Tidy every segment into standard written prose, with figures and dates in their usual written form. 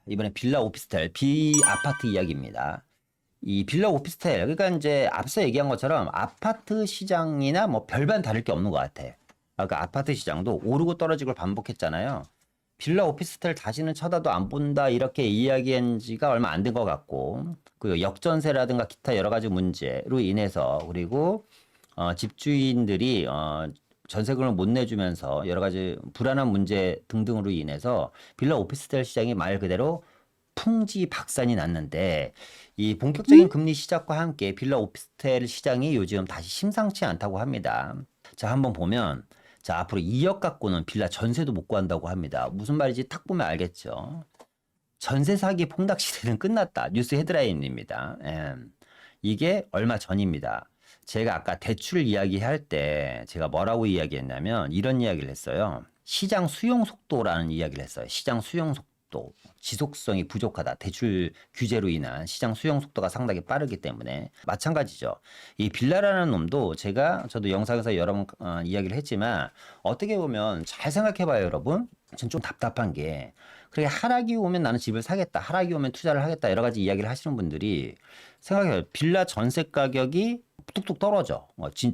이번에 빌라 오피스텔, 비아파트 이야기입니다. 이 빌라 오피스텔, 그러니까 이제 앞서 얘기한 것처럼 아파트 시장이나 뭐 별반 다를 게 없는 것 같아. 그러니까 아파트 시장도 오르고 떨어지고 반복했잖아요. 빌라 오피스텔 다시는 쳐다도 안 본다 이렇게 이야기한 지가 얼마 안 된 것 같고, 그 역전세라든가 기타 여러 가지 문제로 인해서, 그리고 집주인들이 전세금을 못 내주면서 여러 가지 불안한 문제 등등으로 인해서 빌라 오피스텔 시장이 말 그대로 풍지박산이 났는데, 이 본격적인 금리 시작과 함께 빌라 오피스텔 시장이 요즘 다시 심상치 않다고 합니다. 자, 한번 보면, 자, 앞으로 2억 갖고는 빌라 전세도 못 구한다고 합니다. 무슨 말인지 딱 보면 알겠죠. 전세 사기 폭락 시대는 끝났다. 뉴스 헤드라인입니다. 이게 얼마 전입니다. 제가 아까 대출 이야기할 때 제가 뭐라고 이야기했냐면 이런 이야기를 했어요. 시장 수용 속도라는 이야기를 했어요. 시장 수용 속도. 지속성이 부족하다. 대출 규제로 인한 시장 수용 속도가 상당히 빠르기 때문에 마찬가지죠. 이 빌라라는 놈도 저도 영상에서 여러 번 이야기를 했지만 어떻게 보면 잘 생각해봐요, 여러분. 전 좀 답답한 게 그렇게 하락이 오면 나는 집을 사겠다. 하락이 오면 투자를 하겠다. 여러 가지 이야기를 하시는 분들이 생각해요. 빌라 전세 가격이 뚝뚝 떨어져.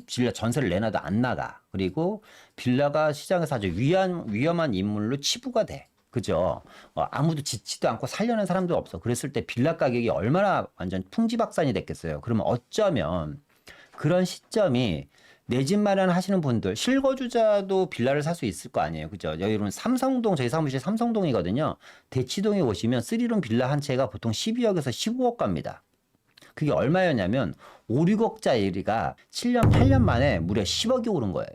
빌라 전세를 내놔도 안 나가. 그리고 빌라가 시장에서 아주 위험한 인물로 치부가 돼. 그죠? 아무도 짓지도 않고 살려는 사람도 없어. 그랬을 때 빌라 가격이 얼마나 완전 풍지박산이 됐겠어요. 그러면 어쩌면 그런 시점이 내 집 마련하시는 분들, 실거주자도 빌라를 살 수 있을 거 아니에요. 그죠? 여러분, 삼성동, 저희 사무실 삼성동이거든요. 대치동에 오시면 3룸 빌라 한 채가 보통 12억에서 15억 갑니다. 그게 얼마였냐면 5, 6억짜리가 7년, 8년 만에 무려 10억이 오른 거예요.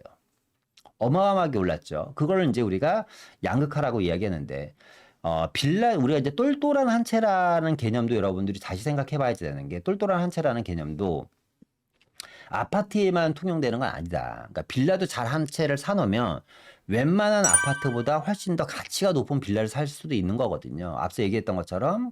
어마어마하게 올랐죠. 그걸 이제 우리가 양극화라고 이야기했는데, 우리가 이제 똘똘한 한 채라는 개념도 여러분들이 다시 생각해 봐야 되는 게, 똘똘한 한 채라는 개념도 아파트에만 통용되는 건 아니다. 그러니까 빌라도 잘 한 채를 사놓으면 웬만한 아파트보다 훨씬 더 가치가 높은 빌라를 살 수도 있는 거거든요. 앞서 얘기했던 것처럼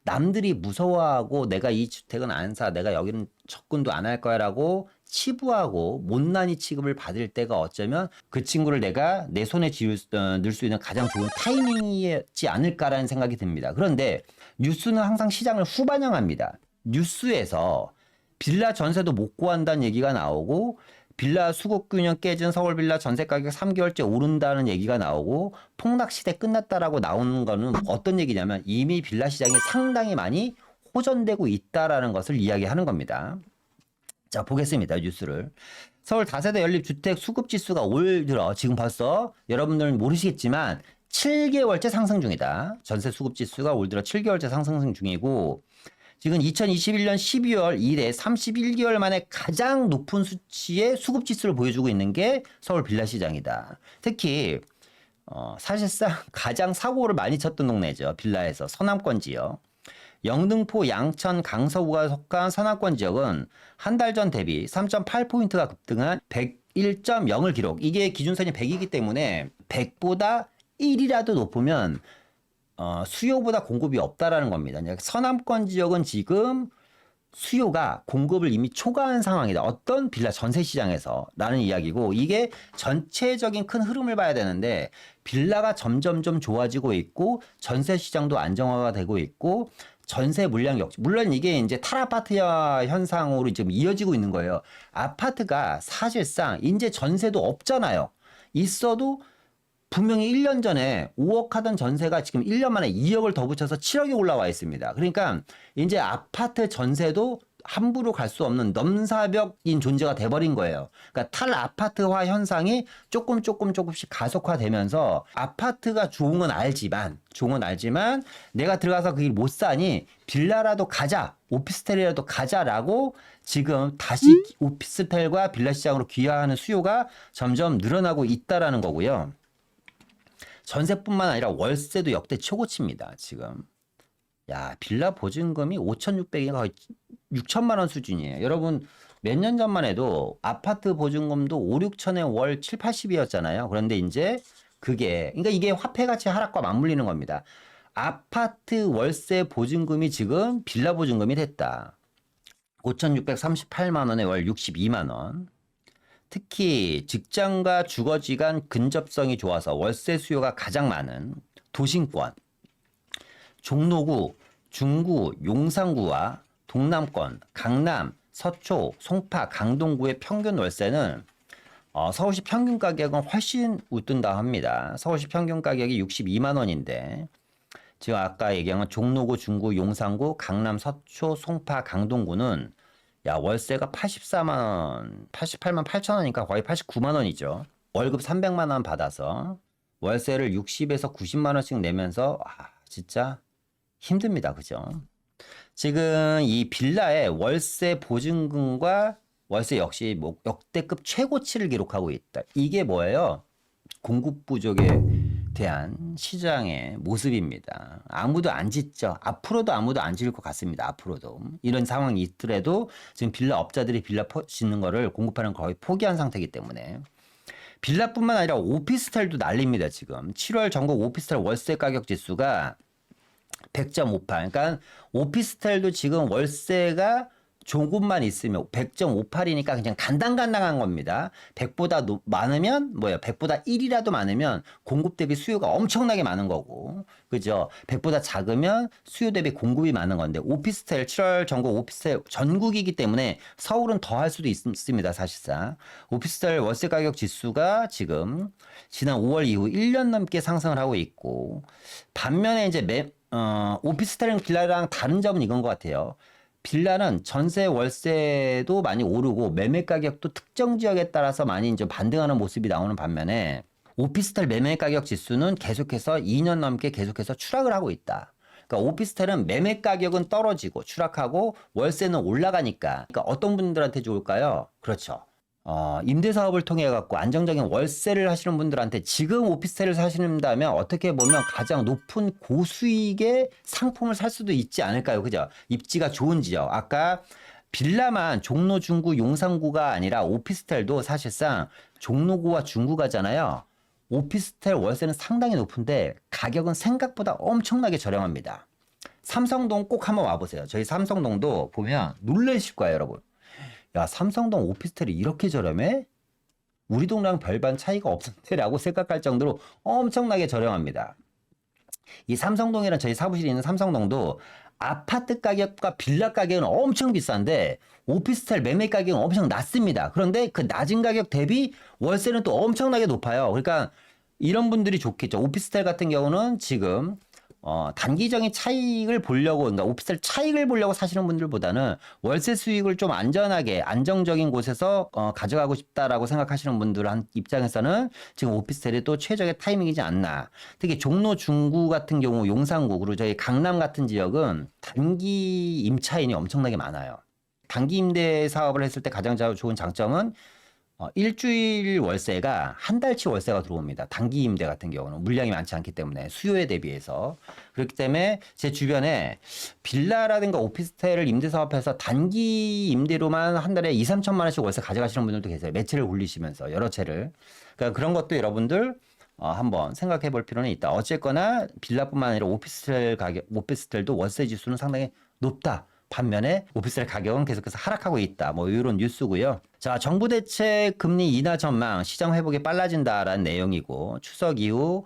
남들이 무서워하고 내가 이 주택은 안 사, 내가 여기는 접근도 안 할 거야라고 치부하고 못난이 취급을 받을 때가 어쩌면 그 친구를 내가 내 손에 넣을 수 있는 가장 좋은 타이밍이지 않을까라는 생각이 듭니다. 그런데 뉴스는 항상 시장을 후반영합니다. 뉴스에서 빌라 전세도 못 구한다는 얘기가 나오고, 빌라 수급 균형 깨진 서울 빌라 전세 가격 3개월째 오른다는 얘기가 나오고, 폭락 시대 끝났다라고 나오는 거는 어떤 얘기냐면 이미 빌라 시장이 상당히 많이 호전되고 있다라는 것을 이야기하는 겁니다. 자, 보겠습니다. 뉴스를. 서울 다세대 연립 주택 수급 지수가 올 들어 지금 벌써 여러분들은 모르시겠지만 7개월째 상승 중이다. 전세 수급 지수가 올 들어 7개월째 상승 중이고, 지금 2021년 12월 이래 31개월 만에 가장 높은 수치의 수급 지수를 보여주고 있는 게 서울 빌라 시장이다. 특히 사실상 가장 사고를 많이 쳤던 동네죠. 빌라에서 서남권 지역. 영등포, 양천, 강서구가 속한 서남권 지역은 한 달 전 대비 3.8포인트가 급등한 101.0을 기록. 이게 기준선이 100이기 때문에 100보다 1이라도 높으면 수요보다 공급이 없다라는 겁니다. 서남권 지역은 지금 수요가 공급을 이미 초과한 상황이다. 어떤 빌라 전세 시장에서 라는 이야기고, 이게 전체적인 큰 흐름을 봐야 되는데 빌라가 점점점 좋아지고 있고 전세 시장도 안정화가 되고 있고 전세 물량 역시, 물론 이게 이제 탈아파트화 현상으로 지금 이어지고 있는 거예요. 아파트가 사실상 이제 전세도 없잖아요. 있어도 분명히 1년 전에 5억 하던 전세가 지금 1년 만에 2억을 더 붙여서 7억이 올라와 있습니다. 그러니까 이제 아파트 전세도 함부로 갈 수 없는 넘사벽인 존재가 돼버린 거예요. 그러니까 탈아파트화 현상이 조금씩 가속화되면서 아파트가 좋은 건 알지만 내가 들어가서 그 길 못 사니 빌라라도 가자, 오피스텔이라도 가자라고 지금 다시 오피스텔과 빌라 시장으로 귀화하는 수요가 점점 늘어나고 있다라는 거고요. 전세뿐만 아니라 월세도 역대 최고치입니다, 지금. 야, 빌라 보증금이 5,600이 거의 6천만 원 수준이에요. 여러분, 몇 년 전만 해도 아파트 보증금도 5, 6천에 월 7, 80이었잖아요. 그런데 이제 그러니까 이게 화폐 가치 하락과 맞물리는 겁니다. 아파트 월세 보증금이 지금 빌라 보증금이 됐다. 5,638만 원에 월 62만 원. 특히 직장과 주거지간 근접성이 좋아서 월세 수요가 가장 많은 도심권, 종로구, 중구, 용산구와 동남권, 강남, 서초, 송파, 강동구의 평균 월세는 서울시 평균 가격은 훨씬 웃돈다 합니다. 서울시 평균 가격이 62만 원인데 지금 아까 얘기한 건 종로구, 중구, 용산구, 강남, 서초, 송파, 강동구는 야 월세가 84만 원, 88만 8천 원이니까 거의 89만 원이죠. 월급 300만 원 받아서 월세를 60에서 90만 원씩 내면서 진짜 힘듭니다. 그죠? 지금 이 빌라의 월세 보증금과 월세 역시 뭐 역대급 최고치를 기록하고 있다. 이게 뭐예요? 공급 부족에 대한 시장의 모습입니다. 아무도 안 짓죠. 앞으로도 아무도 안 지을 것 같습니다. 앞으로도. 이런 상황이 있더라도 지금 빌라 업자들이 빌라 짓는 거를 공급하는 걸 거의 포기한 상태이기 때문에 빌라뿐만 아니라 오피스텔도 난립니다. 지금 7월 전국 오피스텔 월세 가격 지수가 100.58. 그러니까 오피스텔도 지금 월세가 조금만 있으면 100.58이니까 그냥 간당간당한 겁니다. 100보다 많으면 뭐예요? 100보다 1이라도 많으면 공급 대비 수요가 엄청나게 많은 거고. 그죠? 100보다 작으면 수요 대비 공급이 많은 건데 오피스텔 7월 전국 오피스텔 전국이기 때문에 서울은 더 할 수도 있습니다. 사실상. 오피스텔 월세 가격 지수가 지금 지난 5월 이후 1년 넘게 상승을 하고 있고 반면에 이제 오피스텔은 빌라랑 다른 점은 이건 것 같아요. 빌라는 전세 월세도 많이 오르고 매매 가격도 특정 지역에 따라서 많이 이제 반등하는 모습이 나오는 반면에 오피스텔 매매 가격 지수는 계속해서 2년 넘게 계속해서 추락을 하고 있다. 그러니까 오피스텔은 매매 가격은 떨어지고 추락하고 월세는 올라가니까 그러니까 어떤 분들한테 좋을까요? 그렇죠. 임대사업을 통해 갖고 안정적인 월세를 하시는 분들한테 지금 오피스텔을 사신다면 어떻게 보면 가장 높은 고수익의 상품을 살 수도 있지 않을까요? 그죠? 입지가 좋은 지역. 아까 빌라만 종로, 중구, 용산구가 아니라 오피스텔도 사실상 종로구와 중구가잖아요. 오피스텔 월세는 상당히 높은데 가격은 생각보다 엄청나게 저렴합니다. 삼성동 꼭 한번 와보세요. 저희 삼성동도 보면 놀라실 거예요, 여러분. 야, 삼성동 오피스텔이 이렇게 저렴해? 우리 동네랑 별반 차이가 없는데 라고 생각할 정도로 엄청나게 저렴합니다. 이 삼성동이랑 저희 사무실이 있는 삼성동도 아파트 가격과 빌라 가격은 엄청 비싼데 오피스텔 매매 가격은 엄청 낮습니다. 그런데 그 낮은 가격 대비 월세는 또 엄청나게 높아요. 그러니까 이런 분들이 좋겠죠. 오피스텔 같은 경우는 지금 단기적인 차익을 보려고, 그러니까 오피스텔 차익을 보려고 사시는 분들보다는 월세 수익을 좀 안전하게, 안정적인 곳에서 가져가고 싶다라고 생각하시는 분들 입장에서는 지금 오피스텔이 또 최적의 타이밍이지 않나. 특히 종로, 중구 같은 경우, 용산구, 그리고 저희 강남 같은 지역은 단기 임차인이 엄청나게 많아요. 단기 임대 사업을 했을 때 가장 좋은 장점은 일주일 월세가 한 달치 월세가 들어옵니다. 단기 임대 같은 경우는 물량이 많지 않기 때문에 수요에 대비해서 그렇기 때문에 제 주변에 빌라라든가 오피스텔을 임대 사업해서 단기 임대로만 한 달에 2, 3천만 원씩 월세 가져가시는 분들도 계세요. 몇 채를 굴리시면서 여러 채를. 그러니까 그런 것도 여러분들 한번 생각해 볼 필요는 있다. 어쨌거나 빌라뿐만 아니라 오피스텔도 월세 지수는 상당히 높다. 반면에 오피스텔 가격은 계속해서 하락하고 있다. 뭐 이런 뉴스고요. 자, 정부 대책 금리 인하 전망 시장 회복이 빨라진다라는 내용이고 추석 이후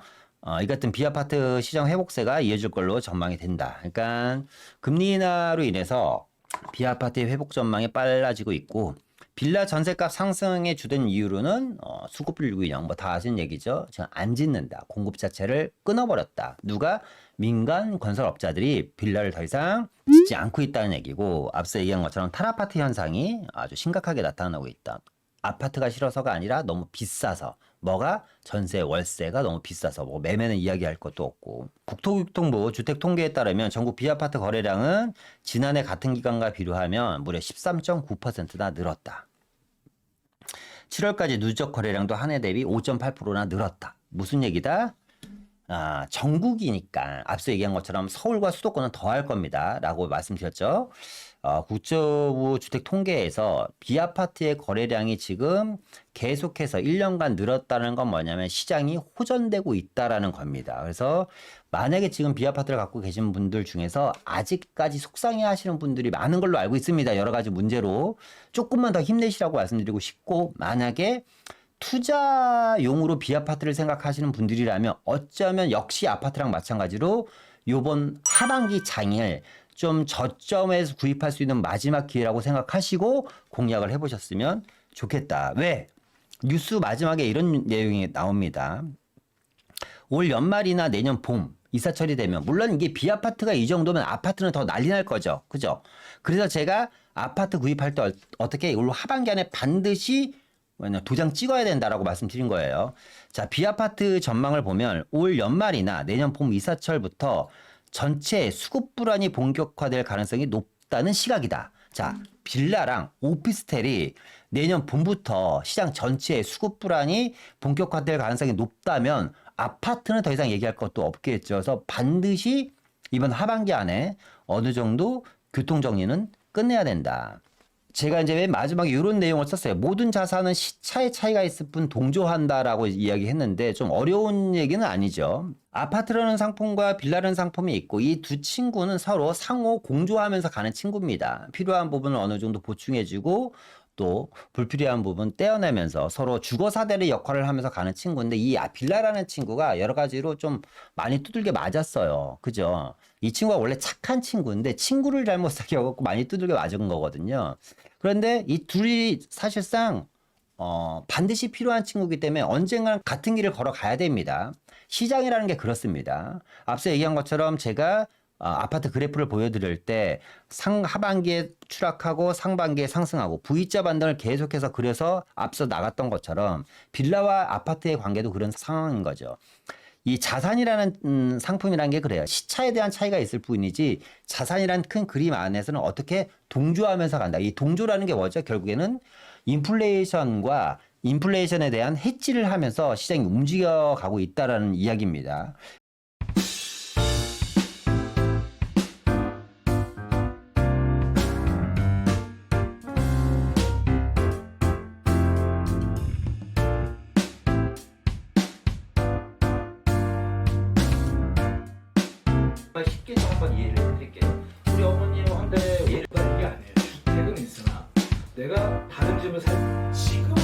이 같은 비아파트 시장 회복세가 이어질 걸로 전망이 된다. 그러니까 금리 인하로 인해서 비아파트의 회복 전망이 빨라지고 있고 빌라 전세값 상승의 주된 이유로는 수급불균형 뭐 다 아시는 얘기죠. 지금 안 짓는다. 공급 자체를 끊어버렸다. 누가? 민간 건설업자들이 빌라를 더 이상 짓지 않고 있다는 얘기고 앞서 얘기한 것처럼 탈아파트 현상이 아주 심각하게 나타나고 있다. 아파트가 싫어서가 아니라 너무 비싸서 뭐가 전세 월세가 너무 비싸서 뭐 매매는 이야기할 것도 없고 국토교통부 주택통계에 따르면 전국 비아파트 거래량은 지난해 같은 기간과 비교하면 무려 13.9%나 늘었다. 7월까지 누적 거래량도 한 해 대비 5.8%나 늘었다. 무슨 얘기다? 전국이니까 앞서 얘기한 것처럼 서울과 수도권은 더 할 겁니다. 라고 말씀드렸죠. 국토부 주택 통계에서 비아파트의 거래량이 지금 계속해서 1년간 늘었다는 건 뭐냐면 시장이 호전되고 있다라는 겁니다. 그래서 만약에 지금 비아파트를 갖고 계신 분들 중에서 아직까지 속상해 하시는 분들이 많은 걸로 알고 있습니다. 여러 가지 문제로 조금만 더 힘내시라고 말씀드리고 싶고 만약에 투자용으로 비아파트를 생각하시는 분들이라면 어쩌면 역시 아파트랑 마찬가지로 요번 하반기 장일 좀 저점에서 구입할 수 있는 마지막 기회라고 생각하시고 공략을 해보셨으면 좋겠다. 왜? 뉴스 마지막에 이런 내용이 나옵니다. 올 연말이나 내년 봄 이사 처리되면, 물론 이게 비아파트가 이 정도면 아파트는 더 난리 날 거죠. 그죠? 그래서 제가 아파트 구입할 때 어떻게 올 하반기 안에 반드시 도장 찍어야 된다라고 말씀드린 거예요. 자, 비아파트 전망을 보면 올 연말이나 내년 봄 이사철부터 전체 수급 불안이 본격화될 가능성이 높다는 시각이다. 자, 빌라랑 오피스텔이 내년 봄부터 시장 전체의 수급 불안이 본격화될 가능성이 높다면 아파트는 더 이상 얘기할 것도 없겠죠. 그래서 반드시 이번 하반기 안에 어느 정도 교통정리는 끝내야 된다. 제가 이제 맨 마지막에 이런 내용을 썼어요. 모든 자산은 시차의 차이가 있을 뿐 동조한다라고 이야기했는데 좀 어려운 얘기는 아니죠. 아파트라는 상품과 빌라라는 상품이 있고 이 두 친구는 서로 상호 공조하면서 가는 친구입니다. 필요한 부분을 어느 정도 보충해주고 또 불필요한 부분 떼어내면서 서로 주거사대의 역할을 하면서 가는 친구인데, 이 빌라라는 친구가 여러 가지로 좀 많이 두들겨 맞았어요. 그죠? 이 친구가 원래 착한 친구인데 친구를 잘못 사귀어갖고 많이 두들겨 맞은 거거든요. 그런데 이 둘이 사실상 반드시 필요한 친구이기 때문에 언젠가는 같은 길을 걸어가야 됩니다. 시장이라는 게 그렇습니다. 앞서 얘기한 것처럼 제가 아파트 그래프를 보여드릴 때 하반기에 추락하고 상반기에 상승하고 V자 반등을 계속해서 그려서 앞서 나갔던 것처럼 빌라와 아파트의 관계도 그런 상황인 거죠. 이 자산이라는 상품이라는 게 그래요. 시차에 대한 차이가 있을 뿐이지 자산이라는 큰 그림 안에서는 어떻게 동조하면서 간다. 이 동조라는 게 뭐죠? 결국에는 인플레이션과 인플레이션에 대한 해지를 하면서 시장이 움직여가고 있다라는 이야기입니다. 쉽게 좀 한번 이해를 해드릴게요. 우리 어머님한테 이게 아니에요. 주택은 있으나 내가 다른 집을 살 지금